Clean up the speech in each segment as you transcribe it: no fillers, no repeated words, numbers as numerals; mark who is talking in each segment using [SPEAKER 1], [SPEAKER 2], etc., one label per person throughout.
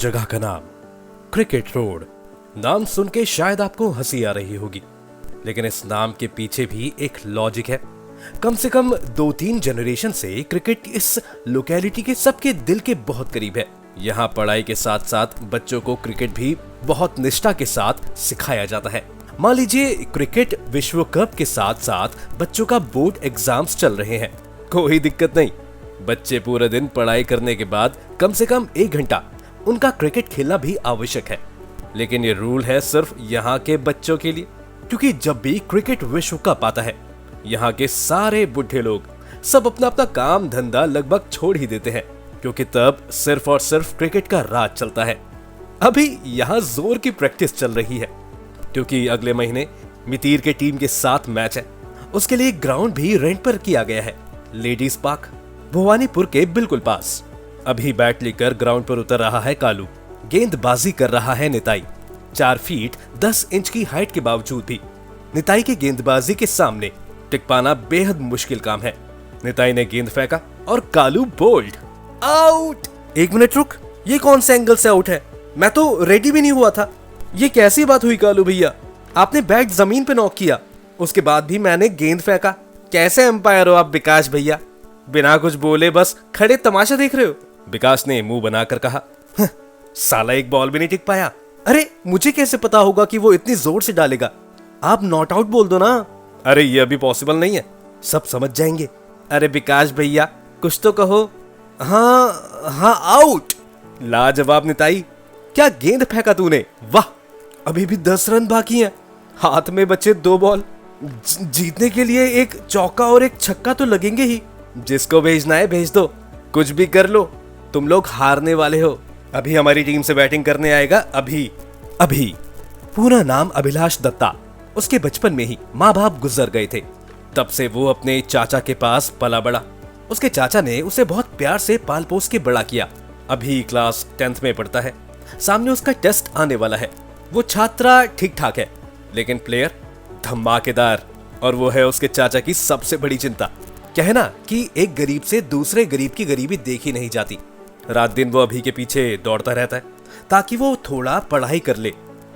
[SPEAKER 1] जगह का नाम क्रिकेट रोड। नाम सुन के शायद आपको हंसी आ रही होगी, लेकिन इस नाम के पीछे भी एक लॉजिक है। कम से कम 2-3 जनरेशन से क्रिकेट इस लोकेलिटी के सबके दिल के बहुत करीब है। यहाँ पढ़ाई के साथ साथ बच्चों को क्रिकेट भी बहुत निष्ठा के साथ सिखाया जाता है। मान लीजिए क्रिकेट विश्व कप के साथ साथ बच्चों का बोर्ड एग्जाम्स चल रहे हैं, कोई दिक्कत नहीं। बच्चे पूरे दिन पढ़ाई करने के बाद कम से कम 1 घंटा उनका क्रिकेट खेलना भी आवश्यक है। लेकिन ये रूल है सिर्फ यहाँ के बच्चों के लिए, क्योंकि जब भी क्रिकेट विश्व कप आता है यहाँ के सारे बुढ़े लोग सब अपना अपना काम धंधा लगभग छोड़ ही देते हैं, क्योंकि तब सिर्फ और सिर्फ क्रिकेट का राज चलता है। अभी यहाँ जोर की प्रैक्टिस चल रही है, क्योंकि अगले महीने मितीर के टीम के साथ मैच है। उसके लिए ग्राउंड भी रेंट पर किया गया है, लेडीज पार्क, भवानीपुर के बिल्कुल पास। अभी बैट लेकर ग्राउंड पर उतर रहा है कालू, गेंदबाजी कर रहा है निताई। 4 फीट 10 इंच की हाइट के बावजूद भी निताई की गेंदबाजी के सामने टिक पाना बेहद मुश्किल काम है। निताई ने गेंद फेंका और कालू बोल्ड आउट। 1 मिनट रुक, ये कौन से एंगल से आउट है? मैं तो रेडी भी नहीं हुआ था। ये कैसी बात हुई कालू भैया? आपने बैट जमीन पे नॉक किया, उसके बाद भी मैंने गेंद फेंका। कैसे एम्पायर हो आप विकास भैया? बिना कुछ बोले बस खड़े तमाशा देख रहे हो? विकास ने मुंह बनाकर कहा। साला एक बॉल भी नहीं टिक पाया। अरे मुझे कैसे पता होगा कि वो इतनी जोर से डालेगा? आप नॉट आउट बोल दो ना। अरे ये अभी पॉसिबल नहीं है, सब समझ जाएंगे। अरे विकास भैया कुछ तो कहो। हाँ हाँ आउट। लाजवाब निताई, क्या गेंद फेंका तूने, वाह। अभी भी 10 रन बाकी हैं, हाथ में बचे 2 बॉल। जीतने के लिए एक चौका और एक छक्का तो लगेंगे ही। जिसको भेजना है भेज दो, कुछ भी कर लो, तुम लोग हारने वाले हो। अभी हमारी टीम से बैटिंग करने आएगा अभी। पूरा नाम अभिलाष दत्ता। उसके बचपन में ही माँ बाप गुजर गए थे, तब से वो अपने चाचा के पास पला बड़ा। उसके चाचा ने उसे बहुत प्यार से पाल पोस के बड़ा किया। अभी क्लास 10th में पढ़ता है, सामने उसका टेस्ट आने वाला है। वो छात्रा ठीक ठाक है, लेकिन प्लेयर धमाकेदार, और वो है उसके चाचा की सबसे बड़ी चिंता। क्या है ना कि एक गरीब से दूसरे गरीब की गरीबी देखी नहीं जाती। रात दिन वो अभी के पीछे दौड़ता रहता है ताकि वो थोड़ा पढ़ाई कर ले।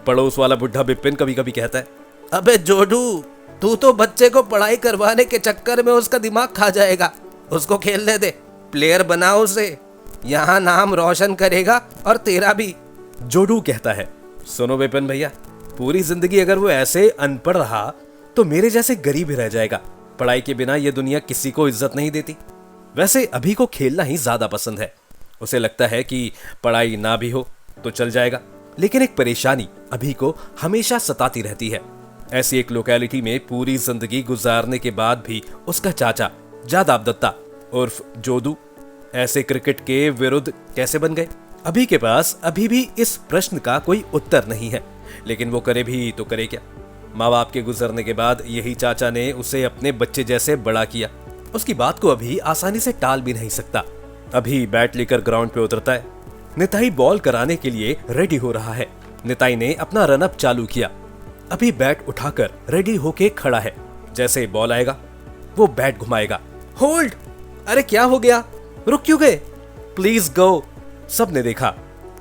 [SPEAKER 1] पड़ोस वाला बुढ़ा बिपिन कभी कभी कहता है, अबे जोडू, तू तो बच्चे को पढ़ाई करवाने के चक्कर में उसका दिमाग खा जाएगा। उसको खेलने दे, प्लेयर बनाओ उसे, यहाँ नाम रोशन करेगा और तेरा भी। जोडू कहता है, सुनो बिपिन भैया, पूरी जिंदगी अगर वो ऐसे अनपढ़ रहा तो मेरे जैसे गरीब ही रह जाएगा। पढ़ाई के बिना ये दुनिया किसी को इज्जत नहीं देती। वैसे अभी को खेलना ही ज्यादा पसंद है। उसे लगता है कि पढ़ाई ना भी हो तो चल जाएगा, लेकिन एक परेशानी अभी को हमेशा सताती रहती है। ऐसी एक लोकेलिटी में पूरी जिंदगी गुजारने के बाद भी उसका चाचा जादाब दत्ता उर्फ जोदू ऐसे क्रिकेट के विरुद्ध कैसे बन गए? अभी के पास अभी भी इस प्रश्न का कोई उत्तर नहीं है, लेकिन वो करे भी तो करे क्या? माँ बाप के गुजरने के बाद यही चाचा ने उसे अपने बच्चे जैसे बड़ा किया। उसकी बात को अभी आसानी से टाल भी नहीं सकता। अभी बैट लेकर ग्राउंड पे उतरता है। निताई बॉल कराने के लिए रेडी हो रहा है। निताई ने अपना रनअप चालू किया। अभी बैट उठाकर रेडी होके खड़ा है। जैसे बॉल आएगा वो बैट घुमाएगा। होल्ड! अरे क्या हो गया, रुक क्यों गए? Please go. सबने देखा,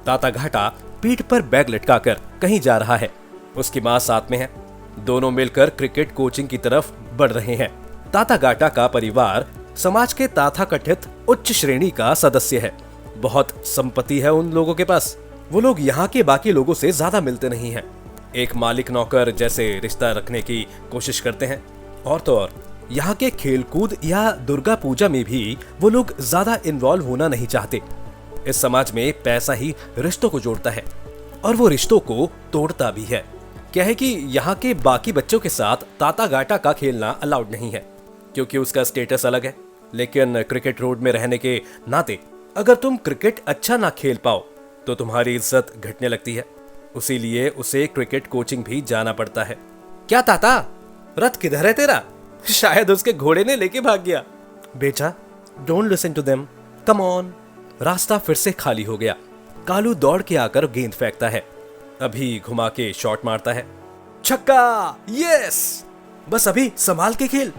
[SPEAKER 1] ताता घाटा पीठ पर बैग लटकाकर कहीं जा रहा है। उसकी माँ साथ में है। दोनों मिलकर क्रिकेट कोचिंग की तरफ बढ़ रहे हैं। ताता घाटा का परिवार समाज के तथाकथित उच्च श्रेणी का सदस्य है। बहुत संपत्ति है उन लोगों के पास। वो लोग यहाँ के बाकी लोगों से ज्यादा मिलते नहीं हैं। एक मालिक नौकर जैसे रिश्ता रखने की कोशिश करते हैं। और तो और यहाँ के खेलकूद या दुर्गा पूजा में भी वो लोग ज्यादा इन्वॉल्व होना नहीं चाहते। इस समाज में पैसा ही रिश्तों को जोड़ता है और वो रिश्तों को तोड़ता भी है। क्या है कि यहाँ के बाकी बच्चों के साथ ताता गाटा का खेलना अलाउड नहीं है, क्योंकि उसका स्टेटस अलग है। लेकिन क्रिकेट रोड में रहने के नाते अगर तुम क्रिकेट अच्छा ना खेल पाओ तो तुम्हारी इज्जत घटने लगती है। उसीलिए उसे क्रिकेट कोचिंग भी जाना पड़ता है। क्या ताता, रथ किधर है तेरा? शायद उसके घोड़े ने लेके भाग गया। बेटा, don't listen to them, come on. रास्ता फिर से खाली हो गया। कालू दौड़ के आकर गेंद फेंकता है। अभी घुमा के शॉट मारता है। छक्का! यस! बस अभी संभाल के खेल,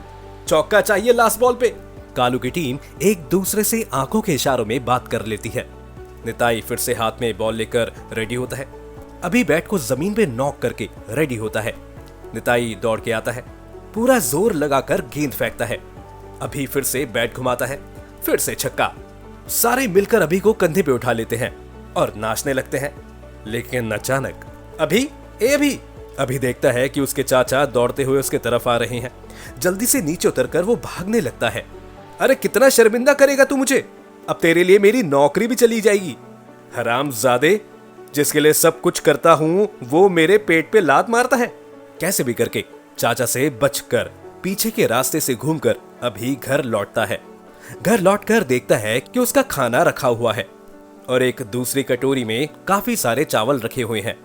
[SPEAKER 1] चौका चाहिए लास्ट बॉल पे। कालू की टीम एक दूसरे से आंखों के इशारों में बात कर लेती है। निताई फिर से हाथ में बॉल लेकर रेडी होता है। अभी बैट को जमीन पे नॉक करके रेडी होता है। निताई दौड़ के आता है, पूरा जोर लगाकर गेंद फेंकता है। अभी फिर से बैट घुमाता है, फिर से छक्का। सारे मिलकर अभी को कंधे पे उठा लेते हैं और नाचने लगते हैं। लेकिन अचानक अभी देखता है कि उसके चाचा दौड़ते हुए उसके तरफ आ रहे हैं। जल्दी से नीचे उतरकर वो भागने लगता है। अरे कितना शर्मिंदा करेगा तू मुझे, अब तेरे लिए मेरी नौकरी भी चली जाएगी। हरामजादे, जिसके लिए सब कुछ करता हूं वो मेरे पेट पे लात मारता है। कैसे भी करके चाचा से बचकर पीछे के रास्ते से घूमकर अभी घर लौटता है। घर लौटकर देखता है कि उसका खाना रखा हुआ है और एक दूसरी कटोरी में काफी सारे चावल रखे हुए हैं।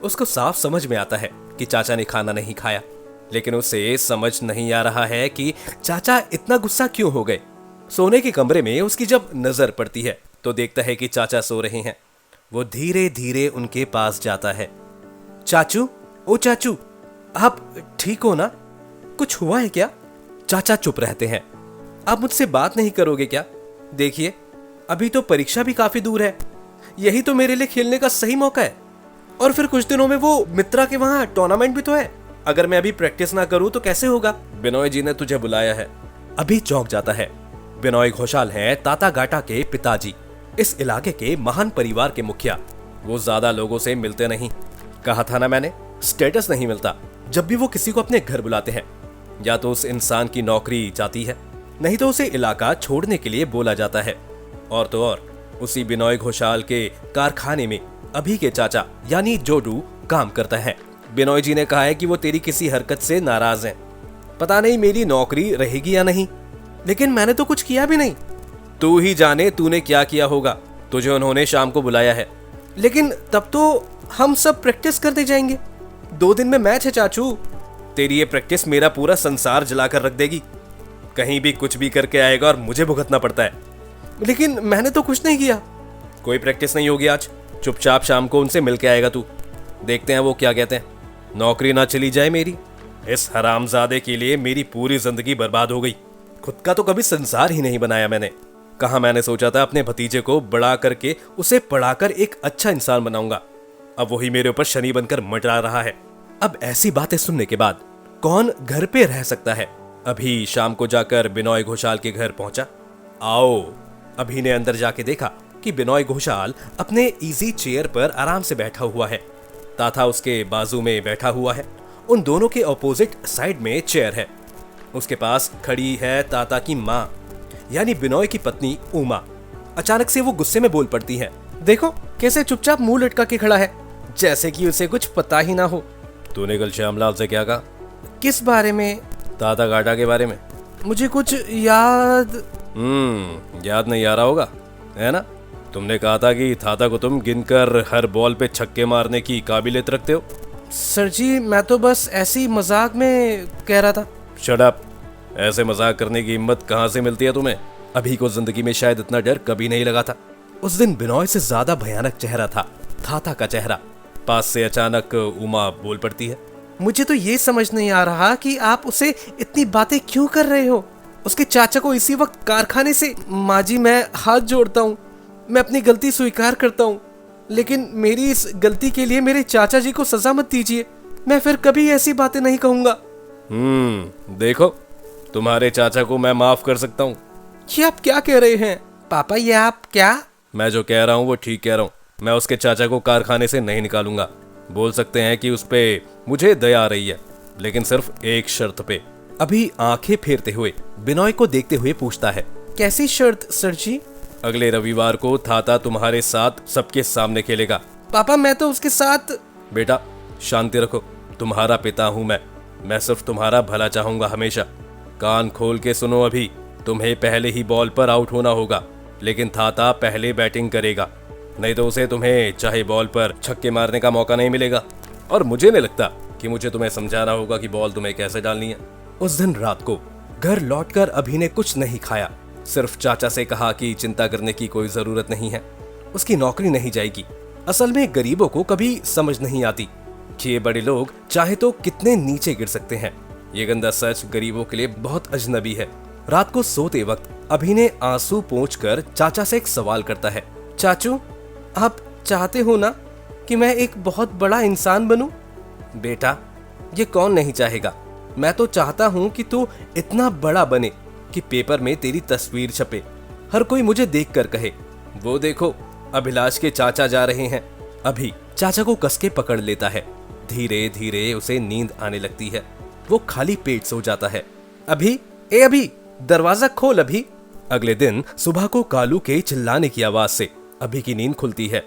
[SPEAKER 1] उसको साफ समझ में आता है कि चाचा ने खाना नहीं खाया, लेकिन उसे समझ नहीं आ रहा है कि चाचा इतना गुस्सा क्यों हो गए। सोने के कमरे में उसकी जब नजर पड़ती है तो देखता है कि चाचा सो रहे हैं। वो धीरे धीरे उनके पास जाता है। चाचू, ओ चाचू, आप ठीक हो ना? कुछ हुआ है क्या? चाचा चुप रहते हैं। आप मुझसे बात नहीं करोगे क्या? देखिए, अभी तो परीक्षा भी काफी दूर है, यही तो मेरे लिए खेलने का सही मौका है। और फिर कुछ दिनों में वो मित्रा के वहां टूर्नामेंट भी तो है। अगर मैं अभी प्रैक्टिस ना करूं तो कैसे होगा? बिनोय जी ने तुझे बुलाया है। अभी चौंक जाता है। बिनोय घोषाल हैं ताता गाटा के पिताजी, इस इलाके के महान परिवार के मुखिया। वो ज्यादा लोगों से मिलते नहीं। कहा था ना मैंने, स्टेटस नहीं मिलता। जब भी वो किसी को अपने घर बुलाते हैं, या तो उस इंसान की नौकरी जाती है, नहीं तो उसे इलाका छोड़ने के लिए बोला जाता है। और तो और उसी बिनोय घोषाल के कारखाने में अभी के चाचा यानी जोडू काम करता है। बिनोय जी ने कहा है कि वो तेरी किसी हरकत से नाराज हैं। पता नहीं मेरी नौकरी रहेगी या नहीं, लेकिन मैंने तो कुछ किया भी नहीं। तू ही जाने तूने क्या किया होगा। तुझे उन्होंने शाम को बुलाया है। लेकिन तब तो हम सब प्रैक्टिस करने जाएंगे। 2 दिन में मैच है चाचू। तेरी ये प्रैक्टिस मेरा पूरा संसार जलाकर रख देगी। कहीं भी कुछ भी करके आएगा और मुझे भुगतना पड़ता है। लेकिन मैंने तो कुछ नहीं किया। कोई प्रैक्टिस नहीं होगी आज। चुपचाप शाम को उनसे मिल के आएगा तू। देखते हैं वो क्या कहते हैं। नौकरी ना चली जाए मेरी। इस हरामजादे के लिए मेरी पूरी जिंदगी बर्बाद हो गई। खुद का तो कभी संसार ही नहीं बनाया मैंने। कहा मैंने सोचा था अपने भतीजे को बड़ा करके उसे पढ़ाकर एक अच्छा इंसान बनाऊंगा। अब वही मेरे ऊपर शनि बनकर मंडरा रहा है। अब ऐसी बातें सुनने के बाद कौन घर पे रह सकता है। अभी शाम को जाकर बिनोय घोषाल के घर पहुंचा। आओ, अभी ने अंदर जाके देखा कि बिनोय घोषाल अपने इजी चेयर पर आराम से बैठा हुआ है। ताता उसके बाजू में बैठा हुआ है। उन दोनों के ऑपोजिट साइड में चेयर है। उसके पास खड़ी है ताता की माँ यानी बिनोय की पत्नी उमा। अचानक से वो गुस्से में बोल पड़ती है। देखो कैसे चुपचाप मुंह लटका के खड़ा है, जैसे कि उसे कुछ पता ही ना हो। तूने कल श्यामलाल से क्या कहा? किस बारे में? ताता गाटा के बारे में। मुझे कुछ याद याद नहीं आ रहा होगा, है ना? तुमने कहा था कि ताता को तुम गिनकर हर बॉल पे छक्के मारने की काबिलियत रखते हो। सर जी, मैं तो बस ऐसी मजाक में कह रहा था। Shut up. ऐसे मजाक करने की हिम्मत कहाँ से मिलती है तुम्हें? अभी को जिंदगी में शायद इतना डर कभी नहीं लगा था। उस दिन बिनोय से ज्यादा भयानक चेहरा था ताता का चेहरा। पास से अचानक उमा बोल पड़ती है। मुझे तो ये समझ नहीं आ रहा कि आप उसे इतनी बातें क्यों कर रहे हो। उसके चाचा को इसी वक्त कारखाने से। माँ जी, मैं हाथ जोड़ता हूँ, मैं अपनी गलती स्वीकार करता हूँ, लेकिन मेरी इस गलती के लिए मेरे चाचा जी को सजा मत दीजिए। मैं फिर कभी ऐसी बातें नहीं कहूँगा। देखो, तुम्हारे चाचा को मैं माफ कर सकता हूँ। ये आप क्या कह रहे हैं पापा? ये आप क्या? मैं जो कह रहा हूँ वो ठीक कह रहा हूँ। मैं उसके चाचा को कारखाने से नहीं निकालूंगा। बोल सकते हैं कि उस पे मुझे दया आ रही है, लेकिन सिर्फ एक शर्त पे। अभी आंखें फेरते हुए बिनोय को देखते हुए पूछता है। कैसी शर्त सर जी? अगले रविवार को ताता तुम्हारे साथ सबके सामने खेलेगा। पापा, मैं तो उसके साथ। बेटा शांति रखो, तुम्हारा पिता हूं मैं सिर्फ तुम्हारा भला चाहूंगा हमेशा। कान खोल के सुनो, अभी तुम्हें पहले ही बॉल पर आउट होना होगा, लेकिन ताता पहले बैटिंग करेगा, नहीं तो उसे तुम्हें चाहे बॉल पर छक्के मारने का मौका नहीं मिलेगा। और मुझे नहीं लगता कि मुझे तुम्हें समझाना होगा कि बॉल तुम्हें कैसे डालनी है। उस दिन रात को घर लौटकर अभी ने कुछ नहीं खाया। सिर्फ चाचा से कहा कि चिंता करने की कोई जरूरत नहीं है, उसकी नौकरी नहीं जाएगी। असल में गरीबों को कभी समझ नहीं आती कि ये बड़े लोग चाहे तो कितने नीचे गिर सकते हैं। ये गंदा सच गरीबों के लिए बहुत अजनबी है। रात को सोते वक्त अभी ने आंसू पोंछकर चाचा से एक सवाल करता है। चाचू, आप चाहते हो ना कि मैं एक बहुत बड़ा इंसान बनूं? बेटा, ये कौन नहीं चाहेगा। मैं तो चाहता हूं कि तू इतना बड़ा बने कि पेपर में तेरी तस्वीर छपे, हर कोई मुझे देखकर कहे, वो देखो अभिलाष के चाचा जा रहे हैं। अभी चाचा को कस के पकड़ लेता है। धीरे धीरे उसे नींद आने लगती है। वो खाली पेट सो जाता है। अभी, ए अभी, दरवाजा खोल अभी। अगले दिन सुबह को कालू के चिल्लाने की आवाज से अभी की नींद खुलती है।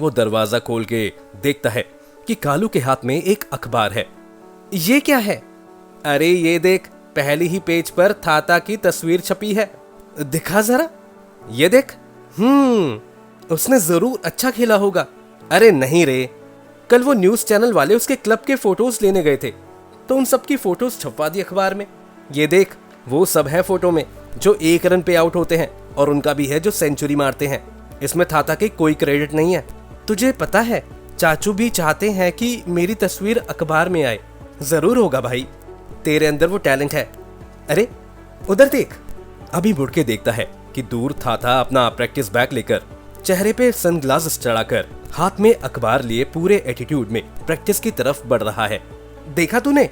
[SPEAKER 1] वो दरवाजा खोल के देखता है कि कालू के हाथ में एक अखबार है। ये क्या है? अरे ये देख, पहली ही पेज पर थाता की तस्वीर छपी है। दिखा जरा। ये देख। उसने जरूर अच्छा खेला होगा। अरे नहीं रे, कल वो न्यूज चैनल वाले उसके क्लब के फोटोज लेने गए थे, तो उन सब की फोटोज छपवा दी अखबार में। ये देख, वो सब है फोटो में जो 1 रन पे आउट होते हैं, और उनका भी है जो सेंचुरी मारते हैं। इसमें थाता के कोई क्रेडिट नहीं है। तुझे पता है, चाचू भी चाहते हैं कि मेरी तस्वीर अखबार में आए। जरूर होगा भाई, तेरे अंदर वो टैलेंट है। अरे उधर देख। अभी मुड़ के देखता है कि दूर थाता अपना प्रैक्टिस बैग लेकर, चेहरे पे सनग्लासेस चढ़ाकर, हाथ में अखबार लिए पूरे एटीट्यूड में प्रैक्टिस की तरफ बढ़ रहा है। देखा तूने,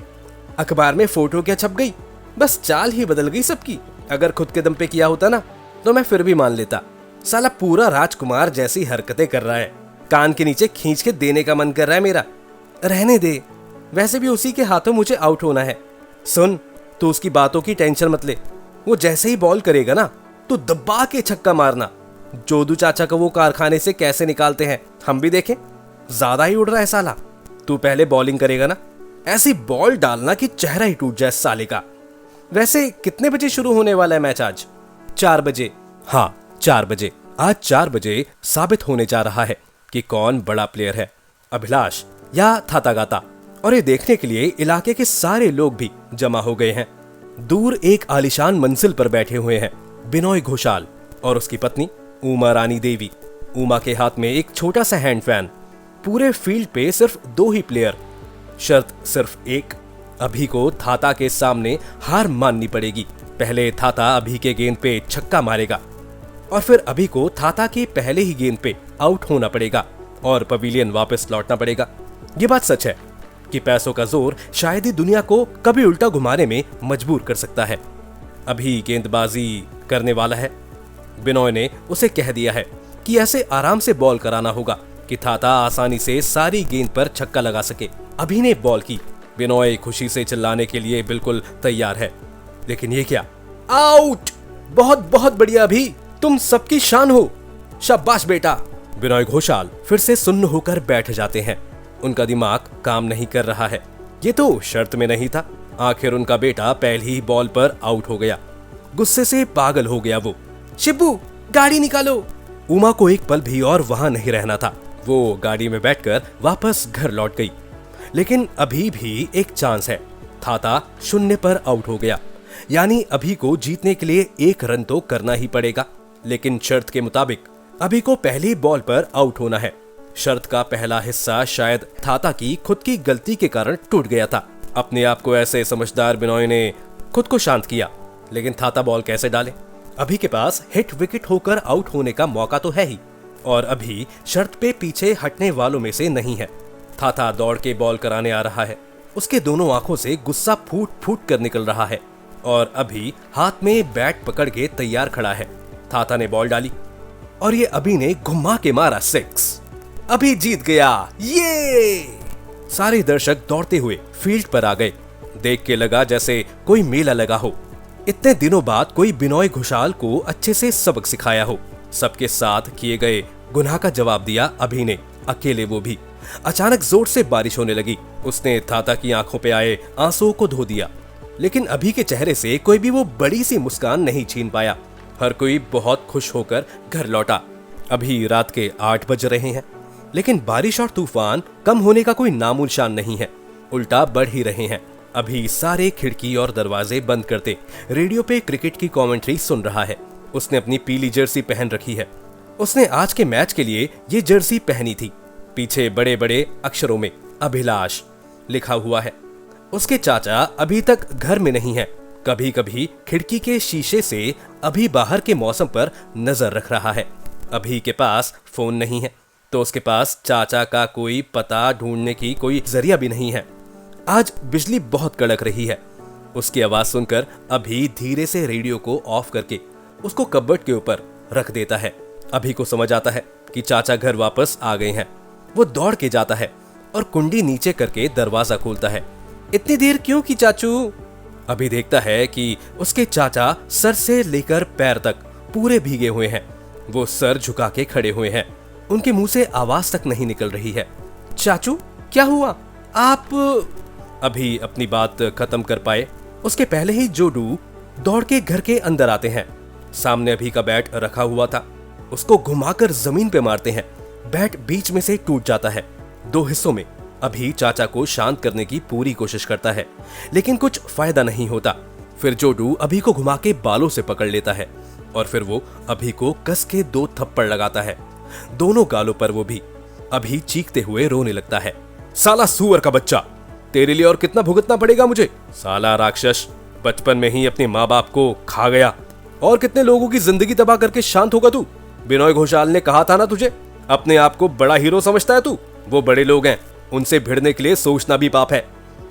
[SPEAKER 1] अखबार में फोटो क्या छप गई, बस चाल ही बदल गई सबकी। अगर खुद के दम पे किया होता ना तो मैं फिर भी मान लेता। साला पूरा राजकुमार जैसी हरकतें कर रहा है। कान के नीचे खींच के देने का मन कर रहा है मेरा। रहने दे, वैसे भी उसी के हाथों मुझे आउट होना है। सुन, तू उसकी बातों की टेंशन मत ले। वो जैसे ही बॉल करेगा ना, तो दबा के छक्का मारना। जोदू चाचा को वो कारखाने से कैसे निकालते हैं हम भी देखें। ज्यादा ही उड़ रहा है साला। तू पहले बॉलिंग करेगा ना, ऐसी बॉल डालना कि चेहरा ही टूट जाए साले का। वैसे कितने बजे शुरू होने वाला है मैच आज? 4 बजे। हाँ, 4 बजे। आज 4 बजे साबित होने जा रहा है कि कौन बड़ा प्लेयर है, अभिलाष या थाता गाता। और ये देखने के लिए इलाके के सारे लोग भी जमा हो गए हैं। दूर एक आलीशान मंजिल पर बैठे हुए हैं बिनोय घोषाल और उसकी पत्नी उमा रानी देवी। उमा के हाथ में एक छोटा सा हैंड फैन। पूरे फील्ड पे सिर्फ 2 ही प्लेयर। शर्त सिर्फ एक, अभी को थाता के सामने हार माननी पड़ेगी। पहले थाता अभी के गेंद पे छक्का मारेगा और फिर अभी को थाता के पहले ही गेंद पे आउट होना पड़ेगा और पवेलियन वापस लौटना पड़ेगा। ये बात सच है कि पैसों का जोर शायद ही दुनिया को कभी उल्टा घुमाने में मजबूर कर सकता है। अभी गेंदबाजी करने वाला है। बिनोय ने उसे कह दिया है कि ऐसे आराम से बॉल कराना होगा कि थाता आसानी से सारी गेंद पर छक्का लगा सके। अभी ने बॉल की। बिनोय खुशी से चिल्लाने के लिए बिल्कुल तैयार है, लेकिन ये क्या? आउट! बहुत बहुत बढ़िया अभी, तुम सबकी शान हो। शाबाश बेटा। बिनोय घोषाल फिर से सुन्न होकर बैठ जाते हैं। उनका दिमाग काम नहीं कर रहा है। ये तो शर्त में नहीं था। आखिर उनका बेटा पहली ही बॉल पर आउट हो गया। गुस्से से पागल हो गया वो। शिब्बू, गाड़ी निकालो। उमा को एक पल भी और वहां नहीं रहना था। वो गाड़ी में बैठकर वापस घर लौट गई। लेकिन अभी भी एक चांस है। थाता 0 पर आउट हो गया, यानी अभी को जीतने के लिए 1 रन तो करना ही पड़ेगा। लेकिन शर्त के मुताबिक अभी को पहली बॉल पर आउट होना है। शर्त का पहला हिस्सा शायद थाता की खुद की गलती के कारण टूट गया था। अपने आप को ऐसे समझदार बिनोय ने खुद को शांत किया, लेकिन थाता बॉल कैसे डाले? अभी के पास हिट विकेट होकर आउट होने का मौका तो है ही, और अभी शर्त पे पीछे हटने वालों में से नहीं है। थाता दौड़ के बॉल कराने आ रहा है। उसके दोनों आंखों से गुस्सा फूट फूट कर निकल रहा है और अभी हाथ में बैट पकड़ के तैयार खड़ा है। थाता ने बॉल डाली और ये अभी ने घुमा के मारा 6। अभी जीत गया, ये! सारे दर्शक दौड़ते हुए फील्ड पर आ गए। देख के लगा जैसे कोई मेला लगा हो। इतने दिनों बाद कोई बिनोय घोषाल को अच्छे से सबक सिखाया हो। सबके साथ किए गए गुनाह का जवाब दिया अभी ने, अकेले वो भी। अचानक जोर से बारिश होने लगी। उसने थाता की आंखों पे आए आंसुओं को धो दिया, लेकिन अभी के चेहरे से कोई भी वो बड़ी सी मुस्कान नहीं छीन पाया। हर कोई बहुत खुश होकर घर लौटा। अभी रात के 8 बज रहे हैं, लेकिन बारिश और तूफान कम होने का कोई नामो निशान नहीं है, उल्टा बढ़ ही रहे हैं। अभी सारे खिड़की और दरवाजे बंद करते रेडियो पे क्रिकेट की कमेंट्री सुन रहा है। उसने अपनी पीली जर्सी पहन रखी है। उसने आज के मैच के लिए ये जर्सी पहनी थी। पीछे बड़े बड़े अक्षरों में अभिलाष लिखा हुआ है। उसके चाचा अभी तक घर में नहीं है। कभी कभी खिड़की के शीशे से अभी बाहर के मौसम पर नजर रख रहा है। अभी के पास फोन नहीं है, तो उसके पास चाचा का कोई पता ढूंढने की कोई जरिया भी नहीं है। आज बिजली बहुत कड़क रही है। उसकी आवाज सुनकर अभी धीरे से रेडियो को ऑफ करके उसको कबर्ड के ऊपर रख देता है। अभी को समझ आता है कि चाचा घर वापस आ गए हैं। वो दौड़ के जाता है और कुंडी नीचे करके दरवाजा खोलता है। इतनी देर क्यों की चाचू? अभी देखता है कि उसके चाचा सर से लेकर पैर तक पूरे भीगे हुए हैं। वो सर झुका के खड़े हुए हैं। उनके मुंह से आवाज तक नहीं निकल रही है। चाचू क्या हुआ? आप अभी अपनी बात खत्म कर पाए उसके पहले ही जोडू दौड़ के घर के अंदर आते हैं। सामने अभी का बैट रखा हुआ था, उसको घुमाकर जमीन पे मारते हैं। बैट बीच में से टूट जाता है 2 हिस्सों में। अभी चाचा को शांत करने की पूरी कोशिश करता है, लेकिन कुछ फायदा नहीं होता। फिर जोडू अभी को घुमा के बालों से पकड़ लेता है और फिर वो अभी को कस के 2 थप्पड़ लगाता है, दोनों गालों पर। वो भी अभी चीखते हुए रोने लगता है। साला सुअर का बच्चा, तेरे लिए और कितना भुगतना पड़ेगा मुझे? साला राक्षस, बचपन में ही अपने माँ बाप को खा गया और कितने लोगों की जिंदगी तबाह करके शांत होगा तू? बिनोय घोषाल ने कहा था ना तुझे, अपने आप को बड़ा हीरो समझता है तू। वो बड़े लोग हैं, उनसे भिड़ने के लिए सोचना भी पाप है।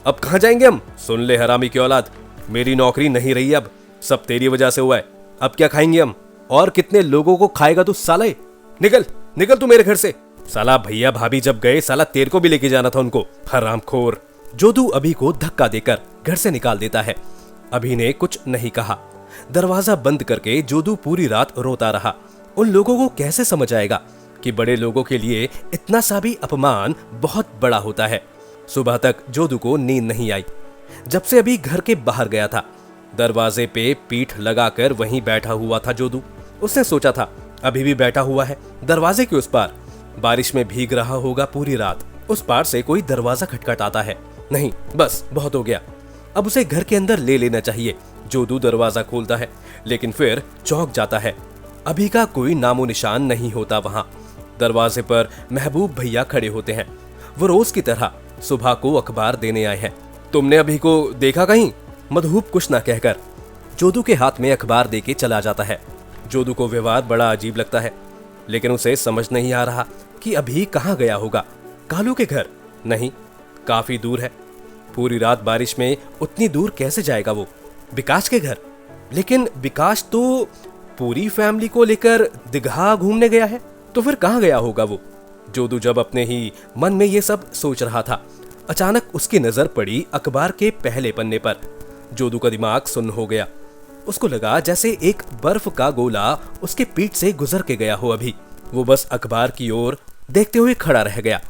[SPEAKER 1] अब कहां जाएंगे हम? सुन ले हरामी की औलाद, मेरी नौकरी नहीं रही अब, सब तेरी वजह से हुआ है। अब क्या खाएंगे हम? और कितने लोगों को खाएगा तू साले? निकल निकल तू मेरे घर से। साला भैया भाभी जब गए, साला तेरे को भी लेके जाना था उनको, हरामखोर। जोदू अभी को धक्का देकर घर से निकाल देता है। अभी ने कुछ नहीं कहा। दरवाजा बंद करके जोदू पूरी रात रोता रहा। उन लोगों को कैसे समझ आएगा कि बड़े लोगों के लिए इतना सा भी अपमान बहुत बड़ा होता है। सुबह तक जोदू को नींद नहीं आई। जब से अभी घर के बाहर गया था, दरवाजे पे पीठ लगाकर वहीं बैठा हुआ था जोदू। उसने सोचा था अभी भी बैठा हुआ है दरवाजे के उस पार, बारिश में भीग रहा होगा पूरी रात। उस पार से कोई दरवाजा खटखटाता है। नहीं, बस बहुत हो गया, अब उसे घर के अंदर ले लेना चाहिए। जोदू दरवाजा खोलता है, लेकिन फिर चौंक जाता है। अभी का कोई नामो निशान नहीं होता वहां। दरवाजे पर महबूब भैया खड़े होते हैं। वो रोज की तरह सुबह को अखबार देने आए हैं। तुमने अभी को देखा कहीं? मधुब कुछ ना कहकर जोदू के हाथ में अखबार देके चला जाता है। जोदू को व्यवहार बड़ा अजीब लगता है, लेकिन उसे समझ नहीं आ रहा कि अभी कहाँ गया होगा। कालू के घर? नहीं, काफी दूर है। पूरी रात बारिश में उतनी दूर कैसे जाएगा वो? विकास के घर? लेकिन विकास तो पूरी फैमिली को लेकर दीघा घूमने गया है, तो फिर कहाँ गया होगा वो? जोदू जब अपने ही मन में ये सब सोच रहा था, अचानक उसकी नजर पड़ी अखबार के पहले पन्ने पर। जोदू का दिमाग सुन्न हो गया। उसको लगा जैसे एक बर्फ का गोला उसके पीठ से गुजर के गया हो। अभी वो बस अखबार की ओर देखते हुए खड़ा रह गया।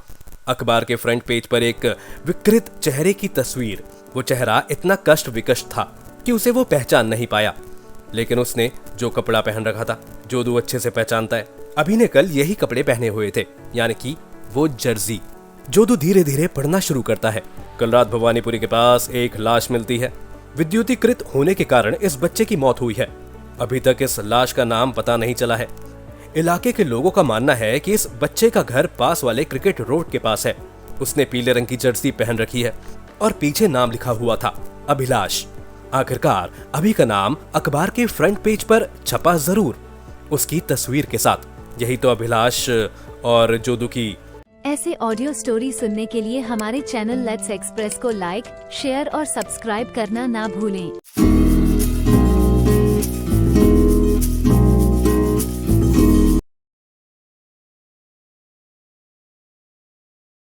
[SPEAKER 1] अखबार के फ्रंट पेज पर एक विकृत चेहरे की तस्वीर। वो चेहरा इतना कष्ट विकष्ट था कि उसे वो पहचान नहीं पाया, लेकिन उसने जो कपड़ा पहन रखा था जोदू अच्छे से पहचानता है। अभी ने कल यही कपड़े पहने हुए थे, यानी कि वो जर्सी। जोदू धीरे धीरे पढ़ना शुरू करता है। कल रात भवानीपुरी के पास एक लाश मिलती है। विद्युतीकृत होने के कारण इस बच्चे की मौत हुई है। अभी तक इस लाश का नाम पता नहीं चला है। इलाके के लोगों का मानना है कि इस बच्चे का घर पास वाले क्रिकेट रोड के पास है। उसने पीले रंग की जर्सी पहन रखी है और पीछे नाम लिखा हुआ था, अभिलाष। आखिरकार अभी का नाम अखबार के फ्रंट पेज पर छपा जरूर, उसकी तस्वीर के साथ। यही तो अभिलाष और जोदू की।
[SPEAKER 2] ऐसे ऑडियो स्टोरी सुनने के लिए हमारे चैनल लेट्स एक्सप्रेस को लाइक, शेयर और सब्सक्राइब करना ना भूलें।